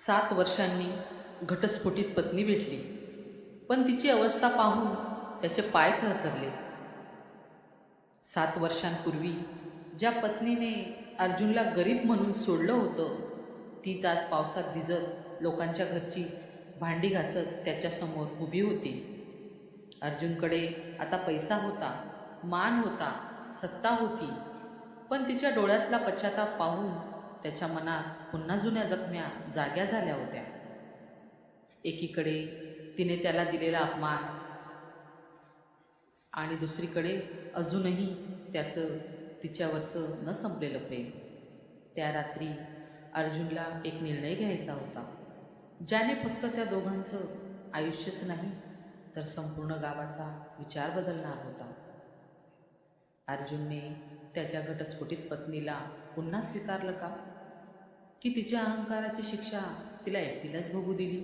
7 वर्षांनी घटस्फोटित पत्नी भेटली, पण तिची अवस्था पाहून त्याचे पाय थरथरले. 7 वर्षांपूर्वी ज्या पत्नीने अर्जुनला गरीब म्हणून सोडलं होतं, तीच आज पावसात भिजत लोकांच्या घरची भांडी घासत त्याच्यासमोर उभी होती. अर्जुनकडे आता पैसा होता, मान होता, सत्ता होती, पण तिच्या डोळ्यातला पश्चाताप पाहून त्याच्या मनात पुन्हा जुन्या जखम्या जाग्या झाल्या होत्या. एकीकडे तिने त्याला दिलेला अपमान आणि दुसरीकडे अजूनही त्याचं तिच्यावरचं न संपलेलं प्रेम. त्या रात्री अर्जुनला एक निर्णय घ्यायचा होता, ज्याने फक्त त्या दोघांचं आयुष्यच नाही तर संपूर्ण गावाचा विचार बदलणार होता. अर्जुनने त्याच्या घटस्फोटित पत्नीला पुन्हा स्वीकारलं का, की तिच्या अहंकाराची शिक्षा तिला एकटीलाच भोगू दिली?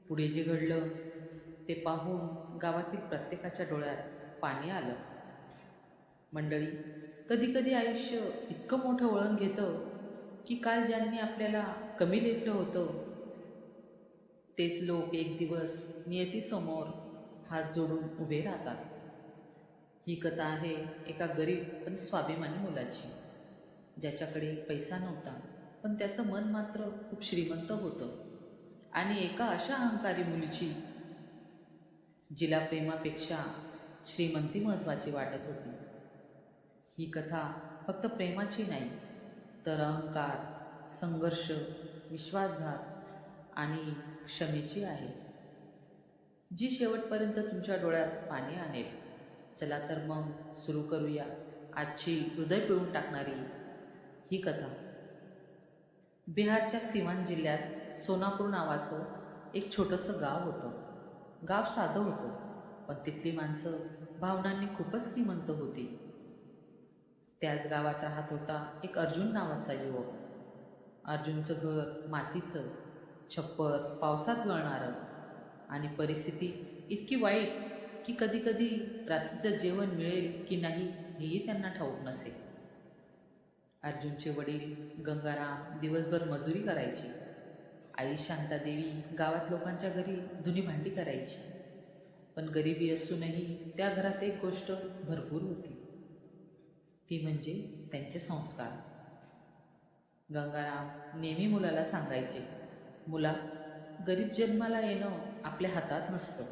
पुढे जे घडलं ते पाहून गावातील प्रत्येकाच्या डोळ्यात पाणी आलं. मंडळी, कधी कधी आयुष्य इतकं मोठं वळण घेतं की काल ज्यांनी आपल्याला कमी लेखलं होतं तेच लोक एक दिवस नियतीसमोर हात जोडून उभे राहतात. ही कथा आहे एका गरीब पण स्वाभिमानी मुलाची, ज्याच्याकडे पैसा नव्हता पण त्याचं मन मात्र खूप श्रीमंत होतं, आणि एका अशा अहंकारी मुलीची जिला प्रेमापेक्षा श्रीमंती महत्त्वाची वाटत होती. ही कथा फक्त प्रेमाची नाही तर अहंकार, संघर्ष, विश्वासघात आणि क्षमेची आहे, जी शेवटपर्यंत तुमच्या डोळ्यात पाणी आणेल. चला तर मग सुरू करूया आजची हृदय पिळून टाकणारी ही कथा. बिहारच्या सिवान जिल्ह्यात सोनापूर नावाचं एक छोटंसं गाव होतं. गाव साधं होतं, पण तिथली माणसं भावनांनी खूपच श्रीमंत होती. त्याच गावात राहत होता एक अर्जुन नावाचा युवक. अर्जुनचं घर मातीचं, छप्पर पावसात गळणारं, आणि परिस्थिती इतकी वाईट की कधी कधी रात्रीचं जेवण मिळेल की नाही हेही त्यांना ठाऊक नसे. अर्जुनचे वडील गंगाराम दिवसभर मजुरी करायचे. आई शांतादेवी गावात लोकांच्या घरी धुणी भांडी करायची. पण गरिबी असूनही त्या घरात एक गोष्ट भरपूर होती, ती म्हणजे त्यांचे संस्कार. गंगाराम नेहमी मुलाला सांगायचे, मुला, गरीब जन्माला येणं आपल्या हातात नसतं,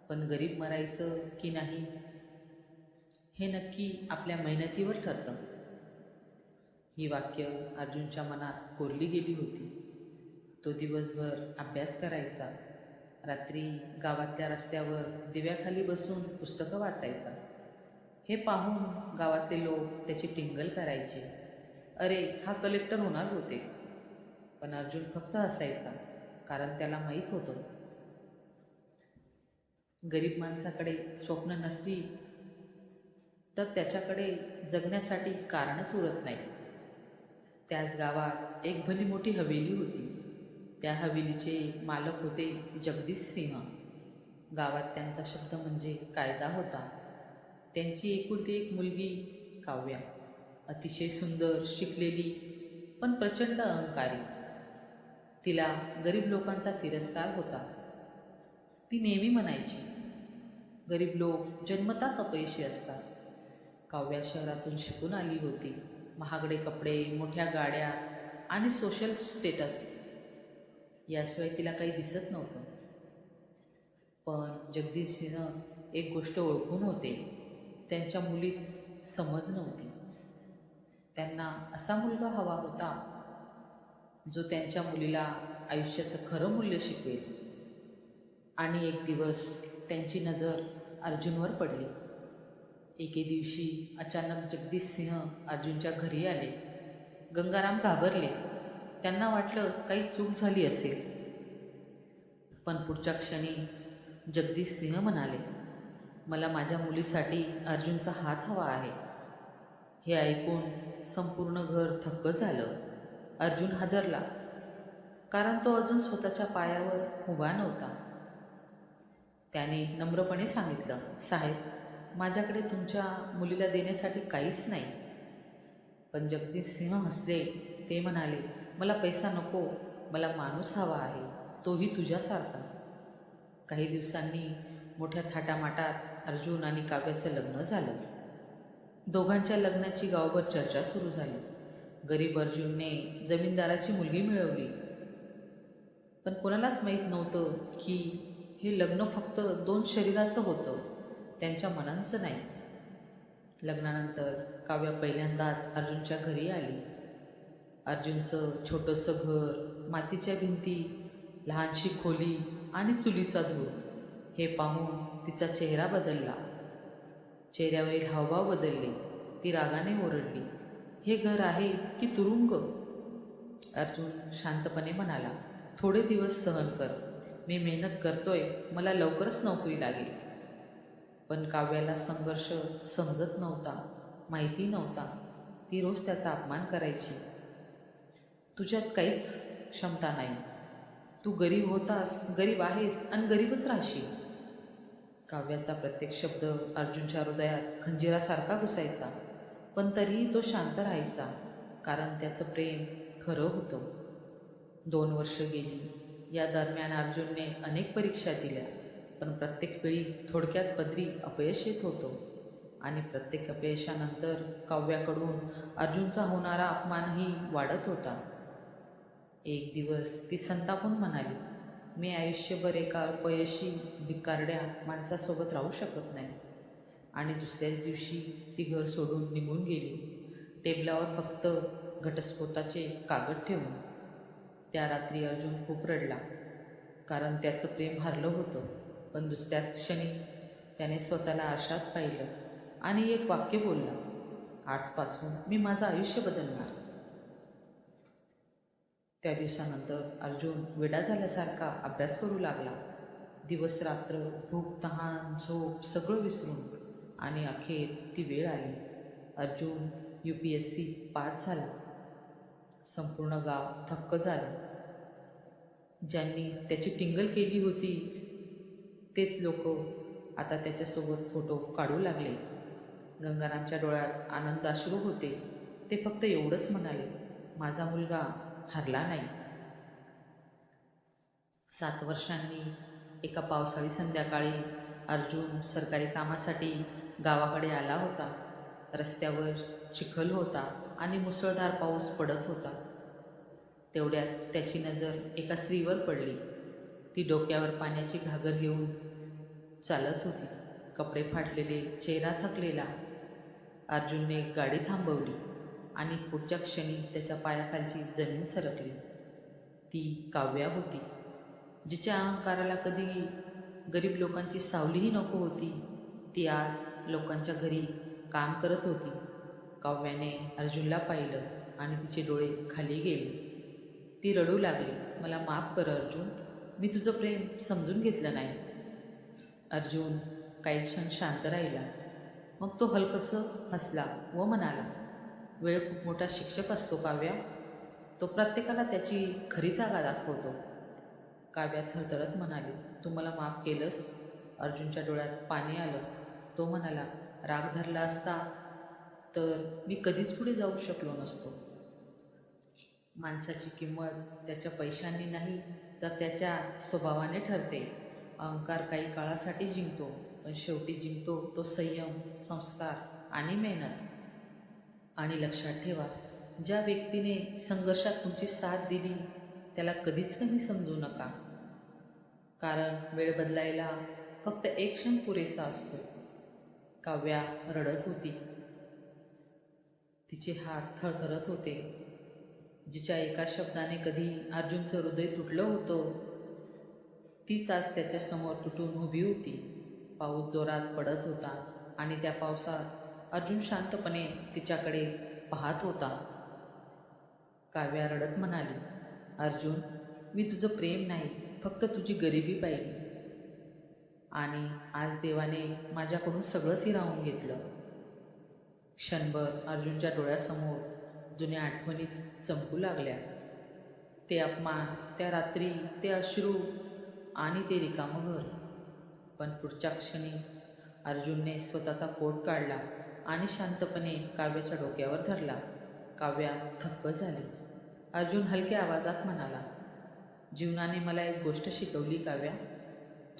पण गरीब मरायचं की नाही हे नक्की आपल्या मेहनतीवर ठरतं. ही वाक्य अर्जुनच्या मनात कोरली गेली होती. तो दिवसभर अभ्यास करायचा, रात्री गावातल्या रस्त्यावर दिव्याखाली बसून पुस्तकं वाचायचा. हे पाहून गावातले लोक त्याची टिंगल करायचे, अरे हा कलेक्टर होणार होते. पण अर्जुन फक्त हसायचा, कारण त्याला माहीत होतं गरीब माणसाकडे स्वप्न नसली तर त्याच्याकडे जगण्यासाठी कारणच उरत नाही. त्याच गावात एक भली मोठी हवेली होती. त्या हवेलीचे मालक होते जगदीश सिंह. गावात त्यांचा शब्द म्हणजे कायदा होता. त्यांची एकुलती एक मुलगी काव्या, अतिशय सुंदर, शिकलेली पण प्रचंड अहंकारी. तिला गरीब लोकांचा तिरस्कार होता. ती नेहमी म्हणायची, गरीब लोक जन्मताच अपयशी असतात. काव्या शहरातून शिकून आली होती. महागडे कपडे, मोठ्या गाड्या आणि सोशल स्टेटस याशिवाय तिला काही दिसत नव्हतं. पण जगदीश सिंह एक गोष्ट ओळखून होते, त्यांच्या मुलीत समज नव्हती. त्यांना असा मुलगा हवा होता जो त्यांच्या मुलीला आयुष्याचं खरं मूल्य शिकवेल. आणि एक दिवस त्यांची नजर अर्जुनवर पडली. एके दिवशी अचानक जगदीश सिंह अर्जुनच्या घरी आले. गंगाराम घाबरले. त्यांना वाटलं काही चूक झाली असेल. पण पुढच्या क्षणी जगदीश सिंह म्हणाले, मला माझ्या मुलीसाठी अर्जुनचा हात हवा आहे. हे ऐकून संपूर्ण घर थक्क झालं. अर्जुन हादरला, कारण तो अजून स्वतःच्या पायावर उभा नव्हता. त्याने नम्रपणे सांगितलं, साहेब, माझ्याकडे तुमच्या मुलीला देण्यासाठी काहीच नाही. पण जगदीश सिंह हसले. ते म्हणाले, मला पैसा नको, मला माणूस हवा आहे, तोही तुझ्यासारखा. काही दिवसांनी मोठ्या थाटामाटात अर्जुन आणि काव्याचं लग्न झालं. दोघांच्या लग्नाची गावभर चर्चा सुरू झाली. गरीब अर्जुनने जमीनदाराची मुलगी मिळवली, पण कोणालाच माहीत नव्हतं की हे लग्न फक्त 2 शरीराचं होतं, त्यांच्या मनांचं नाही. लग्नानंतर काव्या पहिल्यांदाच अर्जुनच्या घरी आली. अर्जुनचं छोटंसं घर, मातीच्या भिंती, लहानशी खोली आणि चुलीचा धूर हे पाहून तिचा चेहरा बदलला. चेहऱ्यावरील हावभाव बदलले. ती रागाने ओरडली, हे घर आहे की तुरुंग? अर्जुन शांतपणे म्हणाला, थोडे दिवस सहन कर, मी मेहनत करतोय, मला लवकरच नोकरी लागेल. पण काव्याला संघर्ष समजत नव्हता, माहिती नव्हता. ती रोज त्याचा अपमान करायची. तुझ्यात काहीच क्षमता नाही, तू गरीब होतास, गरीब आहेस आणि गरीबच राहशील. काव्याचा प्रत्येक शब्द अर्जुनच्या हृदयात खंजिरासारखा घुसायचा, पण तरीही तो शांत राहायचा, कारण त्याचं प्रेम खरं होतं. 2 वर्ष गेली. या दरम्यान अर्जुनने अनेक परीक्षा दिल्या, पण प्रत्येक वेळी थोडक्यात पदरी अपयश येत होतं. आणि प्रत्येक अपयशानंतर काव्याकडून अर्जुनचा होणारा अपमानही वाढत होता. एक दिवस ती संतापून म्हणाली, मी आयुष्यभर एका अपयशी भिकारड्या माणसासोबत राहू शकत नाही. आणि दुसऱ्याच दिवशी ती घर सोडून निघून गेली, टेबलावर फक्त घटस्फोटाचे कागद ठेवून. त्या रात्री अर्जुन खूप रडला, कारण त्याचं प्रेम हरलं होतं. पण दुसऱ्याच क्षणी त्याने स्वतःला आरशात पाहिलं आणि एक वाक्य बोलला, आजपासून मी माझं आयुष्य बदलणार. त्या दिवसानंतर अर्जुन वेडा झाल्यासारखा अभ्यास करू लागला. दिवस रात्र, भूक, तहान, झोप सगळं विसरून. आणि अखेर ती वेळ आली. अर्जुन UPSC पास झाला. संपूर्ण गाव थक्क झालं. ज्यांनी त्याची टिंगल केली होती तेच लोक आता त्याच्यासोबत फोटो काढू लागले. गंगारामच्या डोळ्यात आनंद अश्रू होते. ते फक्त एवढंच म्हणाले, माझा मुलगा हरला नाही. 7 वर्षांनी एका पावसाळी संध्याकाळी अर्जुन सरकारी कामासाठी गावाकडे आला होता. रस्त्यावर चिखल होता आणि मुसळधार पाऊस पडत होता. तेवढ्यात त्याची नजर एका स्त्रीवर पडली. ती डोक्यावर पाण्याची घागर घेऊन चालत होती, कपडे फाटलेले, चेहरा थकलेला. अर्जुनने गाडी थांबवली आणि पुढच्या क्षणी त्याच्या पायाखालची जमीन सरकली. ती काव्या होती, जिच्या अहंकाराला कधी गरीब लोकांची सावलीही नको होती. ती आज लोकांच्या घरी काम करत होती. काव्याने अर्जुनला पाहिलं आणि तिचे डोळे खाली गेले. ती रडू लागली, मला माफ कर अर्जुन, मी तुझं प्रेम समजून घेतलं नाही. अर्जुन काही क्षण शांत राहिला. मग तो हलकसं हसला व म्हणाला, वेळ खूप मोठा शिक्षक असतो काव्या, तो प्रत्येकाला त्याची खरी जागा दाखवतो. काव्या थरथरत म्हणाली, तू मला माफ केलंस? अर्जुनच्या डोळ्यात पाणी आलं. तो म्हणाला, राग धरला असता तर मी कधीच पुढे जाऊ शकलो नसतो. माणसाची किंमत त्याच्या पैशांनी नाही तर त्याच्या स्वभावाने ठरते. अहंकार काही काळासाठी जिंकतो, पण शेवटी जिंकतो तो संयम, संस्कार आणि मेहनत. आणि लक्षात ठेवा, ज्या व्यक्तीने संघर्षात तुमची साथ दिली त्याला कधीच कमी समजू नका, कारण वेळ बदलायला फक्त एक क्षण पुरेसा असतो. काव्या रडत होती. तिचे हात थरथरत होते. जिच्या एका शब्दाने कधी अर्जुनचं हृदय तुटलं होतं, तीच आज त्याच्यासमोर तुटून उभी होती. पाऊस जोरात पडत होता आणि त्या पावसात अर्जुन शांतपणे तिच्याकडे पाहत होता. काव्या रडत म्हणाली, अर्जुन, मी तुझं प्रेम नाही, फक्त तुझी गरिबी पाहिली. आणि आज देवाने माझ्याकडून सगळंच हिरावून घेतलं. क्षणभर अर्जुनच्या डोळ्यासमोर जुन्या आठवणी चमकू लागल्या. ते अपमान, त्या रात्री, ते अश्रू आणि ते रिकामं घर. पण पुढच्या क्षणी अर्जुनने स्वतःचा कोट काढला आणि शांतपणे काव्याच्या डोक्यावर धरला. काव्या थक्क झाली. अर्जुन हलक्या आवाजात म्हणाला, जीवनाने मला एक गोष्ट शिकवली काव्या.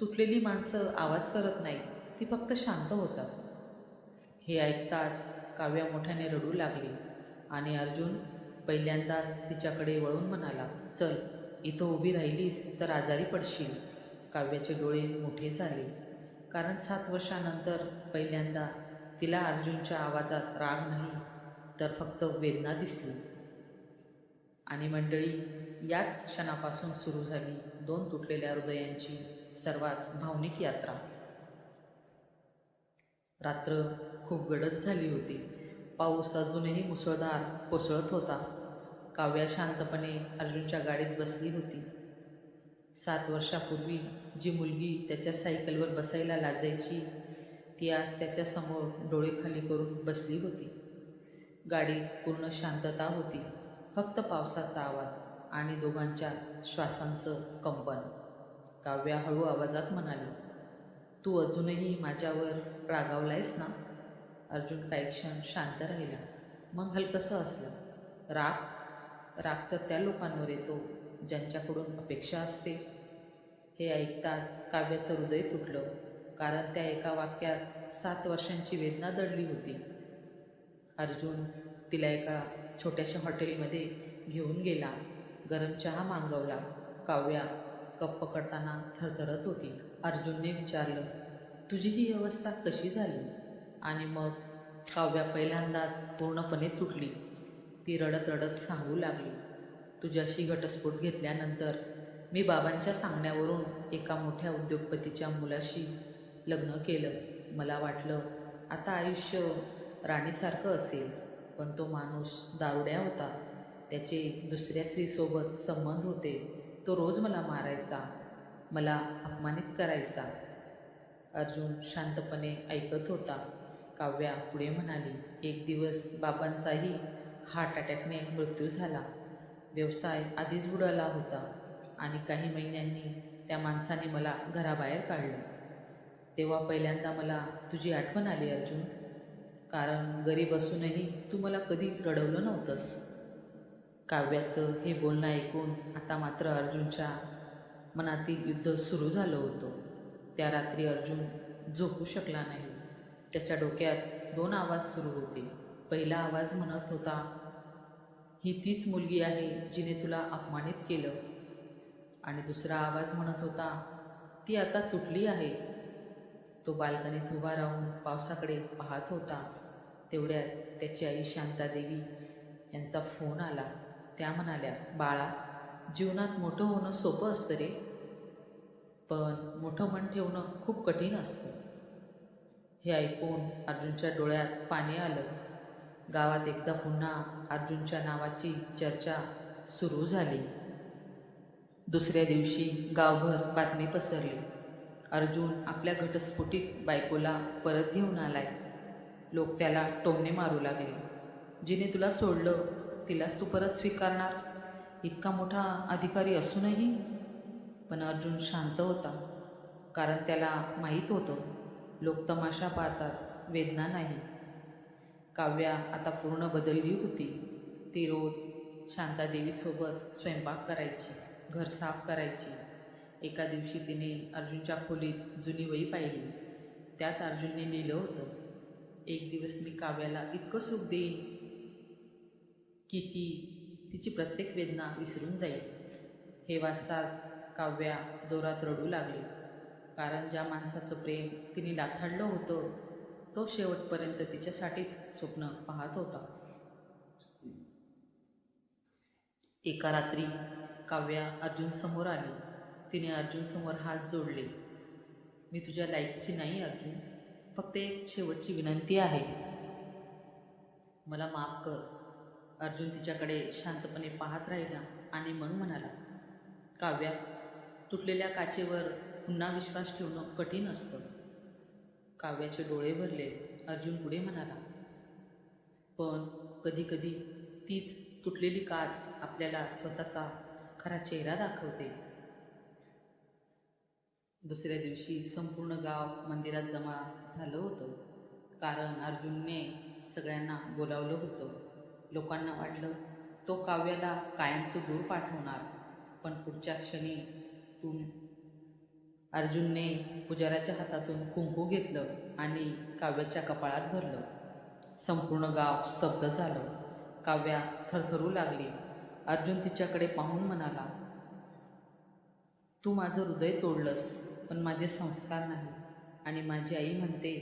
तुटलेली माणसं आवाज करत नाही, ती फक्त शांत होतात. हे ऐकताच काव्या मोठ्याने रडू लागली आणि अर्जुन पहिल्यांदाच तिच्याकडे वळून म्हणाला, चल, इथं उभी राहिलीस तर आजारी पडशील. काव्याचे डोळे मोठे झाले, कारण 7 वर्षानंतर पहिल्यांदा तिला अर्जुनच्या आवाजात राग नाही तर फक्त वेदना दिसली. आणि मंडळी, याच क्षणापासून सुरू झाली 2 तुटलेल्या हृदयांची सर्वात भावनिक यात्रा. रात्र खूप गडद झाली होती. पाऊस अजूनही मुसळधार कोसळत होता. काव्या शांतपणे अर्जुनच्या गाडीत बसली होती. 7 वर्षापूर्वी जी मुलगी त्याच्या सायकलवर बसायला लाजायची, ती आज त्याच्यासमोर डोळे खाली करून बसली होती. गाडीत पूर्ण शांतता होती, फक्त पावसाचा आवाज आणि दोघांच्या श्वासांचं कंपन. काव्या हळू आवाजात म्हणाली, तू अजूनही माझ्यावर रागावलायस ना? अर्जुन काही क्षण शांत राहिला. मग हलकंसं असलं, राग? राग तर त्या लोकांवर येतो ज्यांच्याकडून अपेक्षा असते. हे ऐकताच काव्याचं हृदय तुटलं, कारण त्या एका वाक्यात 7 वर्षांची वेदना दडली होती. अर्जुन तिला एका छोट्याशा हॉटेलमध्ये घेऊन गेला. गरम चहा मागवला. काव्या कप पकडताना थरथरत होती. अर्जुनने विचारलं, तुझी ही अवस्था कशी झाली? आणि मग काव्या पहिल्यांदाच पूर्णपणे तुटली. ती रडत रडत सांगू लागली, तुझ्याशी घटस्फोट घेतल्यानंतर मी बाबांच्या सांगण्यावरून एका मोठ्या उद्योगपतीच्या मुलाशी लग्न केलं. मला वाटलं आता आयुष्य राणीसारखं असेल, पण तो माणूस दारुड्या होता. त्याचे दुसऱ्या स्त्रीसोबत संबंध होते. तो रोज मला मारायचा, मला अपमानित करायचा. अर्जुन शांतपणे ऐकत होता. काव्या पुढे म्हणाली, एक दिवस बाबांचाही हार्ट अटॅकने मृत्यू झाला. व्यवसाय आधीच बुडाला होता आणि काही महिन्यांनी त्या माणसाने मला घराबाहेर काढलं. तेव्हा पहिल्यांदा मला तुझी आठवण आली अर्जुन, कारण गरीब असूनही तू मला कधी रडवलं नव्हतंस. काव्याचं हे बोलणं ऐकून आता मात्र अर्जुनच्या मनातील युद्ध सुरू झालं होतं. त्या रात्री अर्जुन झोपू शकला नाही. त्याच्या डोक्यात 2 आवाज सुरू होते. पहिला आवाज म्हणत होता, ही तीच मुलगी आहे जिने तुला अपमानित केलं. आणि दुसरा आवाज म्हणत होता, ती आता तुटली आहे. तो बाल्कनीत उभा राहून पावसाकडे पाहत होता. तेवढ्यात त्याची आई शांतादेवी यांचा फोन आला. त्या म्हणाल्या, बाळा, जीवनात मोठं होणं सोपं असतं रे, पण मोठं मन ठेवणं खूप कठीण असतं. हे ऐकून अर्जुनच्या डोळ्यात पाणी आलं. गावात एकदा पुन्हा अर्जुनच्या नावाची चर्चा सुरू झाली. दुसऱ्या दिवशी गावभर बातमी पसरली, अर्जुन आपल्या घटस्फोटित बायकोला परत घेऊन आलाय. लोक त्याला टोमणे मारू लागले, जिने तुला सोडलं तिलाच तू परत स्वीकारणार? इतका मोठा अधिकारी असूनही? पण अर्जुन शांत होता, कारण त्याला माहीत होतं, लोक तमाशा पाहतात, वेदना नाही. काव्या आता पूर्ण बदलली होती. ती रोज शांतादेवीसोबत स्वयंपाक करायची, घर साफ करायची. एका दिवशी तिने अर्जुनच्या खोलीत जुनी वही पाहिली. त्यात अर्जुनने लिहिलं होतं, एक दिवस मी काव्याला इतकं सुख देईन की ती तिची प्रत्येक वेदना विसरून जाईल. हे वाचताच काव्या जोरात रडू लागली, कारण ज्या माणसाचं प्रेम तिने लाथाडलं होतं, तो शेवटपर्यंत तिच्यासाठीच स्वप्न पाहत होता. एका रात्री काव्या अर्जुन समोर आली. तिने अर्जुन समोर हात जोडले. मी तुझ्या लायकीची नाही अर्जुन, फक्त एक शेवटची विनंती आहे, मला माफ कर. अर्जुन तिच्याकडे शांतपणे पाहत राहिला आणि मग म्हणाला, काव्या, तुटलेल्या काचेवर पुन्हा विश्वास ठेवणं कठीण असतं. काव्याचे डोळे भरले. अर्जुन पुढे म्हणाला, पण कधी कधी तीच तुटलेली काच आपल्याला स्वतःचा खरा चेहरा दाखवते. दुसऱ्या दिवशी संपूर्ण गाव मंदिरात जमा झालं होतं, कारण अर्जुनने सगळ्यांना बोलावलं होतं. लोकांना वाटलं तो काव्याला कायमचं दूर पाठवणार, पण पुढच्या क्षणी तू अर्जुनने पुजाऱ्याच्या हातातून कुंकू घेतलं आणि काव्याच्या कपाळात भरलं. संपूर्ण गाव स्तब्ध झालं. काव्या थरथरू लागली. अर्जुन तिच्याकडे पाहून म्हणाला, तू माझं हृदय तोडलंस, पण माझे संस्कार नाही. आणि माझी आई म्हणते,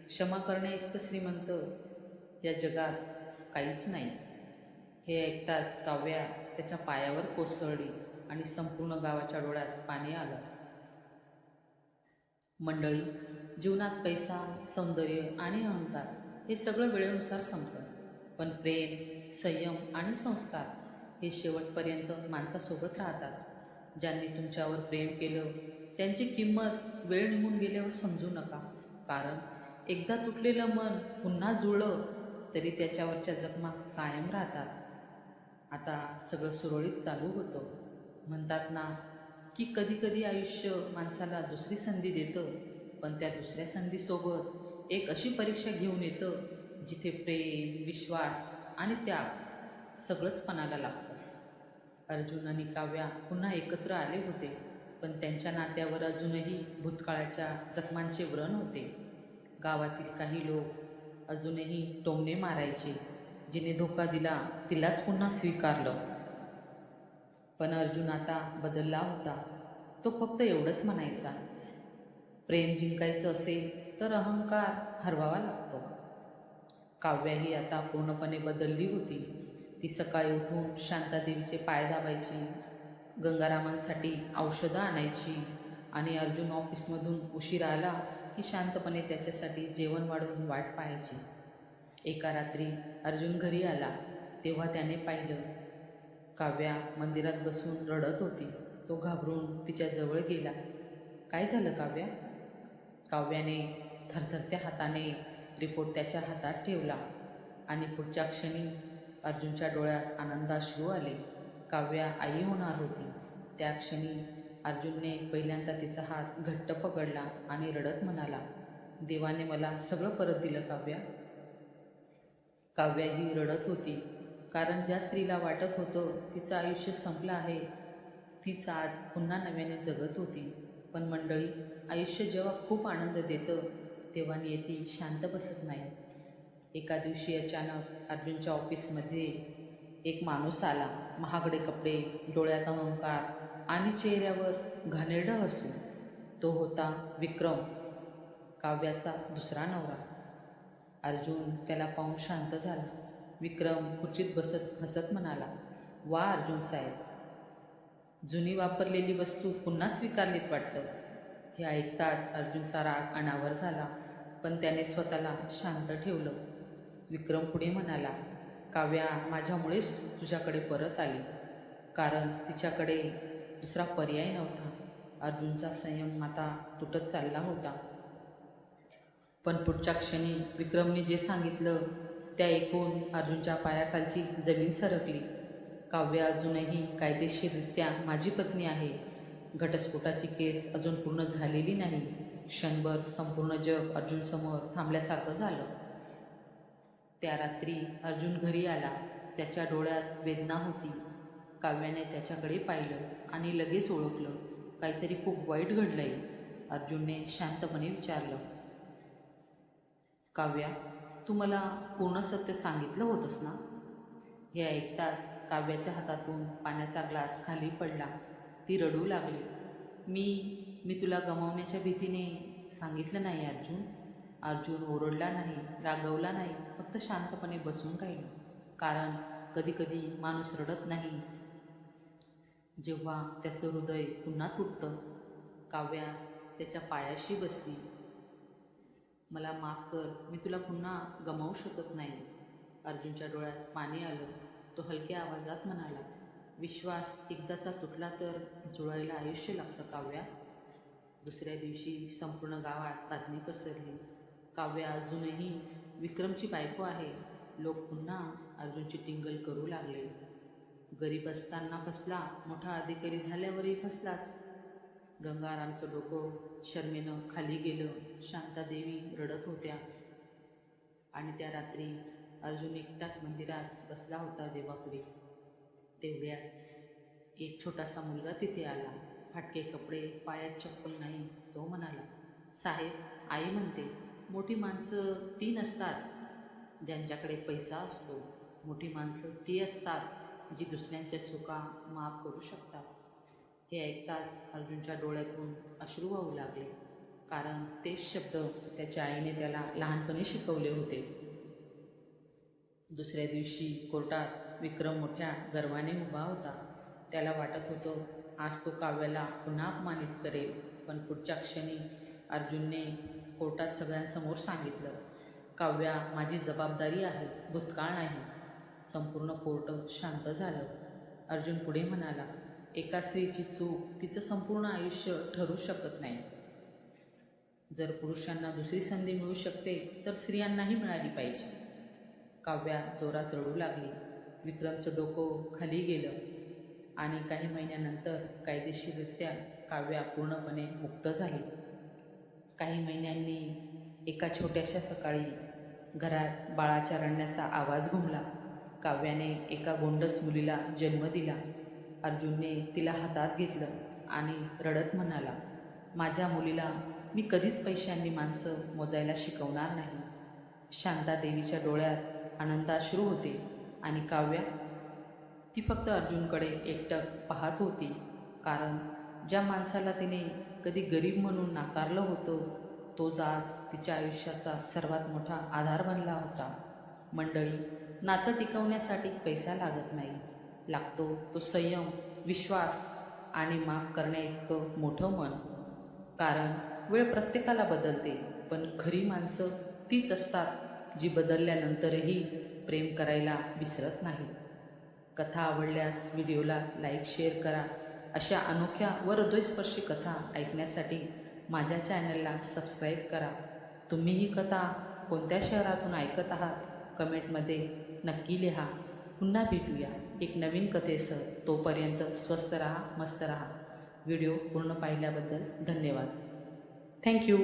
क्षमा करणे इतकं श्रीमंत या जगात काहीच नाही. हे ऐकताच काव्या त्याच्या पायावर कोसळली आणि संपूर्ण गावाच्या डोळ्यात पाणी आलं. मंडळी, जीवनात पैसा, सौंदर्य आणि अहंकार हे सगळं वेळेनुसार संपतं, पण प्रेम, संयम आणि संस्कार हे शेवटपर्यंत माणसासोबत राहतात. ज्यांनी तुमच्यावर प्रेम केलं त्यांची किंमत वेळ निघून गेल्यावर समजू नका, कारण एकदा तुटलेलं मन पुन्हा जुळलं तरी त्याच्यावरच्या जखमा कायम राहतात. आता सगळं सुरळीत चालू होतं. म्हणतात ना की कधी कधी आयुष्य माणसाला दुसरी संधी देतं, पण त्या दुसऱ्या संधीसोबत एक अशी परीक्षा घेऊन येतं जिथे प्रेम, विश्वास आणि त्याग सगळंच पणाला लागतं. अर्जुन आणि काव्या पुन्हा एकत्र आले होते, पण त्यांच्या नात्यावर अजूनही भूतकाळाच्या जखमांचे व्रण होते. गावातील काही लोक अजूनही टोमणे मारायचे, जिने धोका दिला तिलाच पुन्हा स्वीकारलं. पण अर्जुन आता बदलला होता. तो फक्त एवढंच म्हणायचा, प्रेम जिंकायचं असेल तर अहंकार हरवावा लागतो. काव्याही आता पूर्णपणे बदलली होती. ती सकाळी उठून शांतादेवीचे पाय दाबायची, गंगारामांसाठी औषधं आणायची आणि अर्जुन ऑफिसमधून उशिरा आला की शांतपणे त्याच्यासाठी जेवण वाढून वाट पाहायची. एका रात्री अर्जुन घरी आला तेव्हा त्याने पाहिलं, काव्या मंदिरात बसून रडत होती. तो घाबरून तिच्या जवळ गेला. काय झालं काव्या? काव्याने थरथरत्या हाताने रिपोर्ट त्याच्या हातात ठेवला आणि पुढच्या क्षणी अर्जुनच्या डोळ्यात आनंदाश्रू आले. काव्या आई होणार होती. त्या क्षणी अर्जुनने पहिल्यांदा तिचा हात घट्ट पकडला आणि रडत म्हणाला, देवाने मला सगळं परत दिलं काव्या. काव्या ही रडत होती, कारण ज्या स्त्रीला वाटत होतं तिचं आयुष्य संपलं आहे, तीच आज पुन्हा नव्याने जगत होती. पण मंडळी, आयुष्य जेव्हा खूप आनंद देतं तेव्हा नियती शांत बसत नाही. एका दिवशी अचानक अर्जुनच्या ऑफिसमध्ये एक माणूस आला. महागडे कपडे, डोळ्यात अहंकार आणि चेहऱ्यावर घाणेरडं हसू. तो होता विक्रम, काव्याचा दुसरा नवरा. अर्जुन त्याला पाहून शांत झाला. विक्रम खुर्चीत बसत हसत म्हणाला, वा अर्जुन साहेब, जुनी वापरलेली वस्तू पुन्हा स्वीकारलीत वाटतं. हे ऐकताच अर्जुनचा राग अनावर झाला, पण त्याने स्वतःला शांत ठेवलं. विक्रम पुढे म्हणाला, काव्या माझ्यामुळेच तुझ्याकडे परत आली, कारण तिच्याकडे दुसरा पर्याय नव्हता. अर्जुनचा संयम आता तुटत चालला होता. पण पुढच्या क्षणी विक्रमने जे सांगितलं ते ऐकून अर्जुनच्या पायाखालची जमीन सरकली. काव्या अजूनही कायदेशीररित्या माझी पत्नी आहे. घटस्फोटाची केस अजून पूर्ण झालेली नाही. क्षणभर संपूर्ण जग अर्जुनसमोर थांबल्यासारखं झालं. त्या रात्री अर्जुन घरी आला. त्याच्या डोळ्यात वेदना होती. काव्याने त्याच्याकडे पाहिलं आणि लगेच ओळखलं, काहीतरी खूप वाईट घडलंय. अर्जुनने शांतपणे विचारलं, काव्या, तू मला पूर्ण सत्य सांगितलं होतंस ना? हे ऐकताच काव्याच्या हातातून पाण्याचा ग्लास खाली पडला. ती रडू लागली. मी तुला गमावण्याच्या भीतीने सांगितलं नाही अर्जुन. अर्जुन ओरडला नाही, रागवला नाही, फक्त शांतपणे बसून राहिला. कारण कधीकधी माणूस रडत नाही जेव्हा त्याचं हृदय पुन्हा तुटतं. काव्या त्याच्या पायाशी बसली. मला माफ कर, मी तुला पुन्हा गमावू शकत नाही. अर्जुनच्या डोळ्यात पाणी आलं. तो हलक्या आवाजात म्हणाला, विश्वास एकदाचा तुटला तर जुळायला आयुष्य लागतं काव्या. दुसऱ्या दिवशी संपूर्ण गावात बातमी पसरली, काव्या अजूनही विक्रमची बायको आहे. लोक पुन्हा अर्जुनची टिंगल करू लागले. गरीब असताना फसला, मोठा अधिकारी झाल्यावरही फसलाच. गंगारामचं डोकं शर्मेनं खाली गेलं. शांतादेवी रडत होत्या आणि त्या रात्री अर्जुन एकटाच मंदिरात बसला होता देवापुढे. तेवढ्यात एक छोटासा मुलगा तिथे आला. फाटके कपडे, पायात चप्पल नाही. तो म्हणाला, साहेब, आई म्हणते मोठी माणसं ती नसतात ज्यांच्याकडे पैसा असतो. मोठी माणसं ती असतात जी दुसऱ्यांच्या चुका माफ करू शकतात. हे ऐकताच अर्जुनच्या डोळ्यातून अश्रू वाहू लागले, कारण तेच शब्द त्याच्या आईने त्याला लहानपणी शिकवले होते. दुसऱ्या दिवशी कोर्टात विक्रम मोठ्या गर्वाने उभा होता. त्याला वाटत होतं आज तो काव्याला पुन्हा अपमानित करेल. पण पुढच्या क्षणी अर्जुनने कोर्टात सगळ्यांसमोर सांगितलं, काव्या माझी जबाबदारी आहे, भूतकाळ नाही. संपूर्ण कोर्ट शांत झालं. अर्जुन पुढे म्हणाला, एका स्त्रीची चूक तिचं संपूर्ण आयुष्य ठरू शकत नाही. जर पुरुषांना दुसरी संधी मिळू शकते तर स्त्रियांनाही मिळाली पाहिजे. काव्या जोरात रडू लागली. विक्रमचं डोकं खाली गेलं आणि काही महिन्यानंतर कायदेशीररित्या काव्या पूर्णपणे मुक्त झाली. काही महिन्यांनी एका छोट्याशा सकाळी घरात बाळाच्या रडण्याचा आवाज घुमला. काव्याने एका गोंडस मुलीला जन्म दिला. अर्जुनने तिला हातात घेतलं आणि रडत म्हणाला, माझ्या मुलीला मी कधीच पैशांनी माणसं मोजायला शिकवणार नाही. शांता देवीच्या डोळ्यात आनंदाश्रू होते आणि काव्या, ती फक्त अर्जुनकडे एकटक पाहत होती, कारण ज्या माणसाला तिने कधी गरीब म्हणून नाकारलं होतं तोच आज तिच्या आयुष्याचा सर्वात मोठा आधार बनला होता. मंडळी, नातं टिकवण्यासाठी पैसा लागत नाही, लागतो तो संयम, विश्वास आणि माफ करण्याइतकं मोठं मन. कारण वेळ प्रत्येकाला बदलते, पण खरी माणसं तीच असतात जी बदलल्यानंतरही प्रेम करायला विसरत नाही. कथा आवडल्यास व्हिडिओला लाईक, शेअर करा. अशा अनोख्या व हृदयस्पर्शी कथा ऐकण्यासाठी माझ्या चॅनलला सबस्क्राईब करा. तुम्ही ही कथा कोणत्या शहरातून ऐकत आहात कमेंटमध्ये नक्की लिहा. पुन्हा भेटूया एक नवीन कथेसह. तोपर्यंत स्वस्त राहा, मस्त राहा. व्हिडिओ पूर्ण पाहिल्याबद्दल धन्यवाद. थँक्यू.